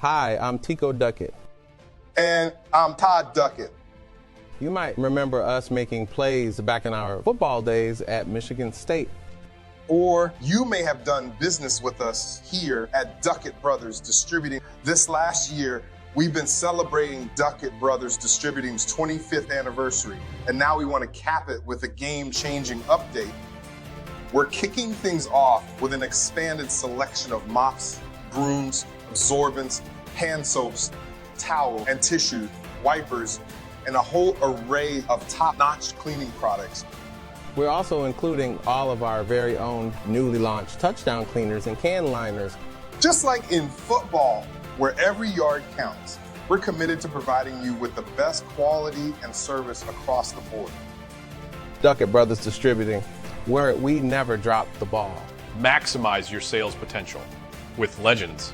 Hi, I'm Tico Duckett. And I'm Todd Duckett. You might remember us making plays back in our football days at Michigan State. Or you may have done business with us here at Duckett Brothers Distributing. This last year, we've been celebrating Duckett Brothers Distributing's 25th anniversary, and now we want to cap it with a game-changing update. We're kicking things off with an expanded selection of mops, brooms, absorbents, hand soaps, towel and tissue, wipers, and a whole array of top-notch cleaning products. We're also including all of our very own newly launched touchdown cleaners and can liners. Just like in football, where every yard counts, we're committed to providing you with the best quality and service across the board. Duckett Brothers Distributing, where we never drop the ball. Maximize your sales potential with legends